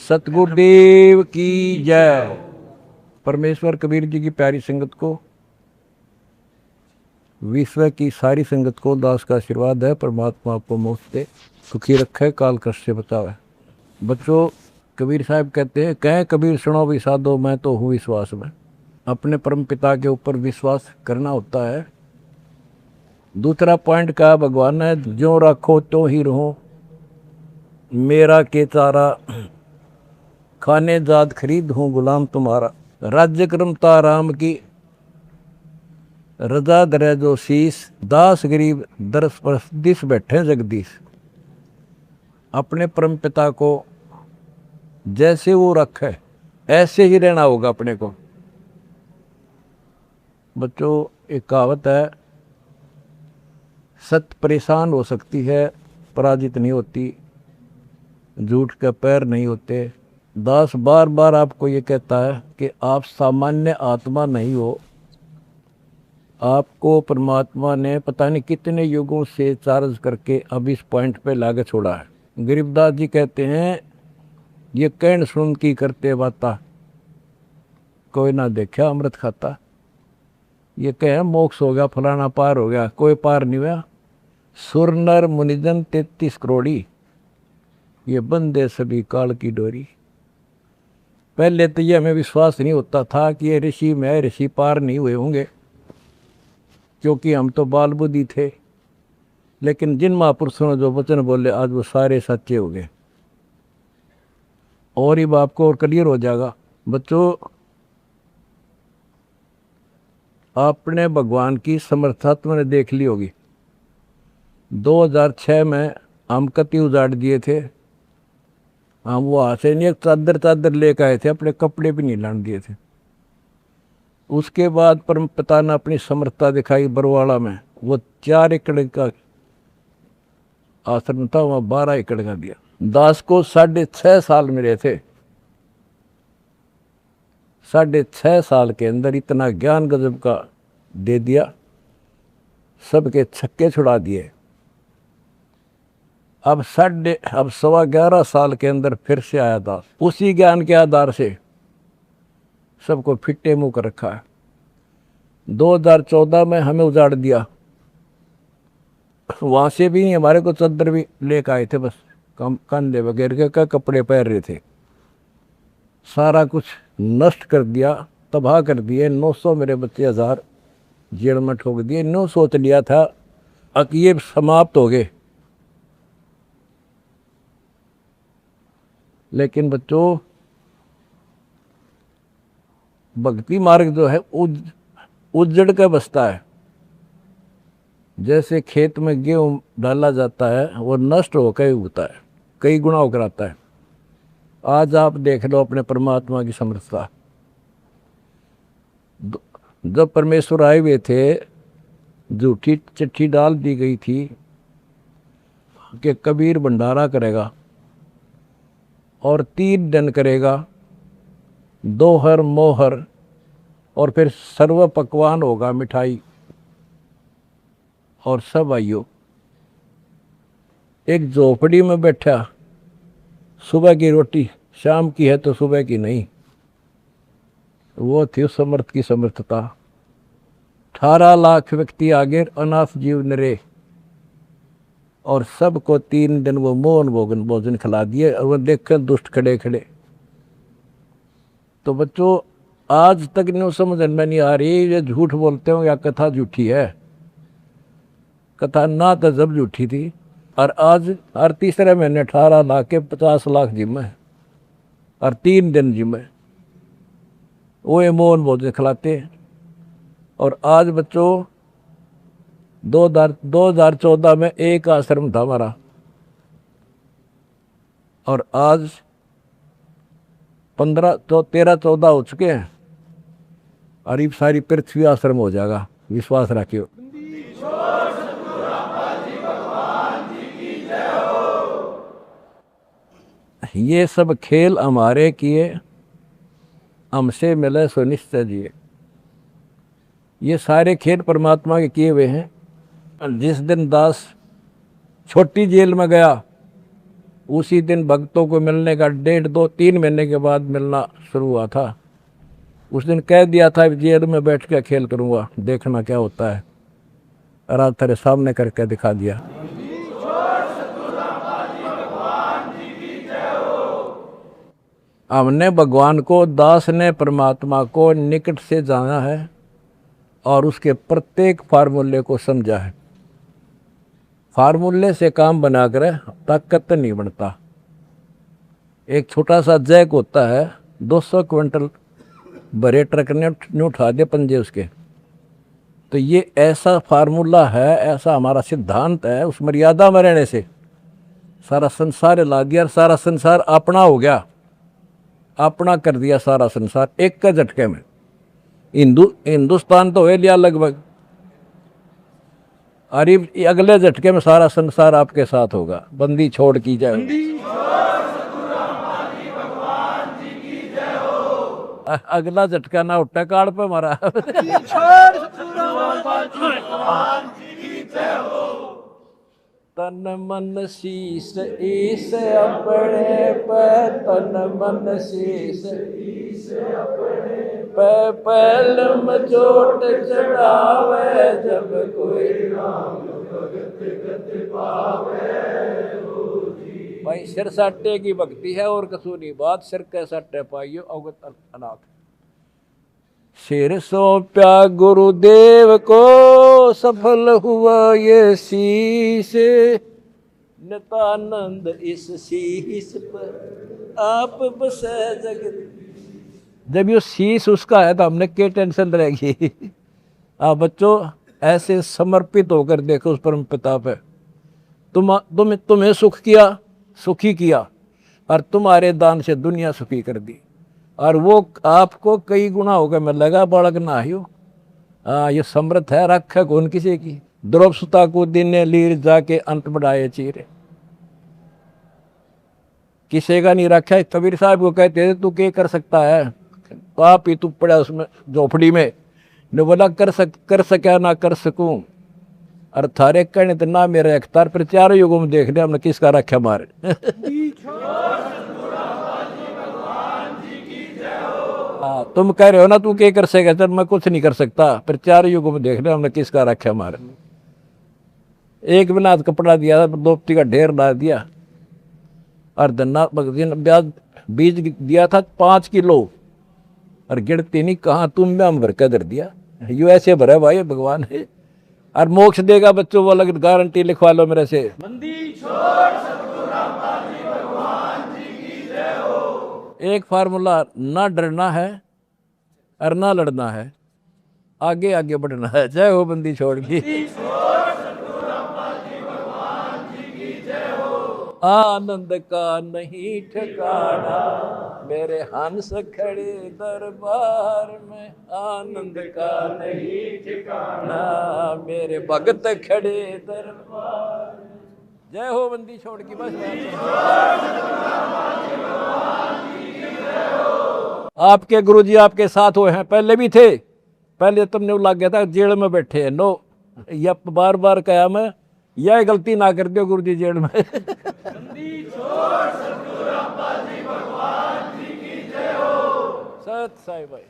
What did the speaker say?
सतगुरुदेव की जय। परमेश्वर कबीर जी की प्यारी संगत को, विश्व की सारी संगत को दास का आशीर्वाद है। परमात्मा आपको मोक्ष दे, सुखी रखे, काल कष्ट से बचावे। बच्चों, कबीर साहब कहते हैं, कहें कबीर सुनो भी साधो, मैं तो हूँ विश्वास में। अपने परम पिता के ऊपर विश्वास करना होता है। दूसरा पॉइंट कहा भगवान ने, जो रखो तो ही रहो, मेरा के चारा खाने जाद खरीद हूँ गुलाम तुम्हारा। राज्य क्रमता राम की रजा दरे जो शीस, दास गरीब दरस परस दिस बैठे जगदीश। अपने परम पिता को जैसे वो रखे ऐसे ही रहना होगा अपने को। बच्चों, एक कहावत है, सत्य परेशान हो सकती है, पराजित नहीं होती, झूठ के पैर नहीं होते। दास बार बार आपको ये कहता है कि आप सामान्य आत्मा नहीं हो। आपको परमात्मा ने पता नहीं कितने युगों से चार्ज करके अब इस पॉइंट पे लाके छोड़ा है। गरीबदास जी कहते हैं, ये कहन सुन की करते बाता, कोई ना देखा अमृत खाता। ये कहे मोक्ष हो गया, फलाना पार हो गया, कोई पार नहीं हुआ। सुर नर मुनिजन 33 करोड़ी, ये बंदे सभी काल की डोरी। पहले तो ये हमें विश्वास नहीं होता था कि ये ऋषि में ऋषि पार नहीं हुए होंगे, क्योंकि हम तो बाल बुद्धि थे। लेकिन जिन महापुरुषों ने जो वचन बोले, आज वो सारे सच्चे हो गए। और ही बाप को और क्लियर हो जाएगा। बच्चों, आपने भगवान की समर्था तुमने देख ली होगी। 2006 में हम कति उजाड़ दिए थे। हम वहाँ से नहीं, एक चादर लेकर आए थे, अपने कपड़े भी नहीं लाने दिए थे। उसके बाद परम पिता ने अपनी समर्थता दिखाई बरवाड़ा में। वो 4 एकड़ का आश्रम था, वहाँ 12 एकड़ का दिया। दास को 6.5 साल मिले थे। 6.5 साल के अंदर इतना ज्ञान गजब का दे दिया, सबके छक्के छुड़ा दिए। अब 11.25 साल के अंदर फिर से आया दास, उसी ज्ञान के आधार से सबको फिट्टे मुंह कर रखा है। 2014 में हमें उजाड़ दिया। वहां से भी हमारे को चद्दर भी लेकर आए थे, बस कंधे वगैरह के कपड़े पहन रहे थे। सारा कुछ नष्ट कर दिया, तबाह कर दिए। 900 मेरे बच्चे 1000 जेल में ठोक दिए। नो सोच लिया था कि ये समाप्त हो गए। लेकिन बच्चों, भक्ति मार्ग जो है उजड़ के बसता है। जैसे खेत में गेहूं डाला जाता है, वो नष्ट होकर उगता है, कई गुना होकर आता है। आज आप देख लो अपने परमात्मा की समर्थता। जब परमेश्वर आए हुए थे, झूठी चिट्ठी डाल दी गई थी कि कबीर भंडारा करेगा और 3 दिन करेगा, दोहर मोहर, और फिर सर्व पकवान होगा, मिठाई। और सब आइयो। एक झोपड़ी में बैठा, सुबह की रोटी शाम की है तो सुबह की नहीं। वो थी उस समर्थ की समर्थता। 18 लाख व्यक्ति आगे, अनाथ जीव नरे, और सबको 3 दिन वो मोहन भोजन खिला दिए। और वो देखे दुष्ट खड़े खड़े। तो बच्चों, आज तक नहीं समझ में नहीं आ रही ये झूठ बोलते हो या कथा झूठी है। कथा ना तो जब झूठी थी, और आज हर तीसरे महीने 18 लाख के 50 लाख जिम्मे, और 3 दिन जिम्मे वो ये मोहन भोजन खिलाते। और आज बच्चों, 2014 में एक आश्रम था हमारा, और आज 13-14 हो चुके हैं। और ये सारी पृथ्वी आश्रम हो जाएगा, विश्वास रखियो। ये सब खेल हमारे किए, हमसे मिले सो निश्चय जिए। ये सारे खेल परमात्मा के किए हुए हैं। जिस दिन दास छोटी जेल में गया, उसी दिन भक्तों को मिलने का 1.5-2-3 महीने के बाद मिलना शुरू हुआ था। उस दिन कह दिया था जेल में बैठ के खेल करूँगा, देखना क्या होता है। और आज तेरे सामने करके दिखा दिया। हमने भगवान को, दास ने परमात्मा को निकट से जाना है और उसके प्रत्येक फार्मूले को समझा है। फार्मूले से काम बनाकर ताकत नहीं बनता। एक छोटा सा जैक होता है, 200 क्विंटल भरे ट्रक ने उठा दिए पंजे उसके। तो ये ऐसा फार्मूला है, ऐसा हमारा सिद्धांत है। उस मर्यादा में रहने से सारा संसार ला दिया और सारा संसार अपना हो गया, अपना कर दिया सारा संसार एक का झटके में। हिंदुस्तान तो हो लिया लगभग, अरे अगले झटके में सारा संसार आपके साथ होगा। बंदी छोड़ की जाए। अगला झटका ना उठा काल पे हमारा। तन मन शीस ईस अपने पे, तन मन शीस ईस अपने पे, पहलम चोट चढ़ावे जब कोई राम भगत गति पावे। भाई सिर साटे की भक्ति है और कसूनी बात, सिर के साटे पाइयो अवगत अनाथ। सिर सौंप्या गुरुदेव को, सफल हुआ ये शीश, नितानंद इस शीश पर आप बसे जगत। जब ये शीश उसका है तो हमने क्या टेंशन रहेगी। आप बच्चों ऐसे समर्पित होकर देखो उस परम पिता पे। तुम्हें सुख किया, सुखी किया, और तुम्हारे दान से दुनिया सुखी कर दी, और वो आपको कई गुना होकर मिलेगा। बालक ना हो, ये समर्थ है, रखे कौन किसी की। द्रौप सुता को दिन लीर जाके अंत बढ़ाए चीरे, किसी का नहीं रखा। कबीर साहब को कहते थे तू क्या कर सकता है, आप ही तू पड़ा उसमें झोपड़ी में। ने बोला कर सका ना कर सकूं, और थारे कहने तो ना मेरे अख्तार पर, चारों युगों में देख लिया हमने किसका रखा मारे। तुम कह रहे हो ना तू क्या कर सकेगा, चल मैं कुछ नहीं कर सकता, पर चारों युगों में देख लिया हमने किसका रखा मारे। एक बिना कपड़ा दिया था, दोपती का ढेर ला दिया, और धन्ना बीज दिया था 5 किलो, और गिरती नहीं कहाँ तुम में हम भर कर धर दिया। यू ऐसे भरा भाई भगवान है, और मोक्ष देगा बच्चों वो अलग गारंटी लिखवा लो मेरे से। एक फार्मूला, ना डरना है और ना लड़ना है, आगे आगे बढ़ना है। जय हो बंदी छोड़ की। आनंद का नहीं ठिकाना, मेरे हंस खड़े दरबार में, आनंद का नहीं ठिकाना, मेरे भगत खड़े दरबार में। जय हो बंदी छोड़ की। बस आपके गुरुजी आपके साथ हुए हैं, पहले भी थे। पहले तुमने लग गया था जेल में बैठे हैं। नो, या बार बार कहा मैं, यह गलती ना कर दो गुरुजी जेल में। सत साई भाई।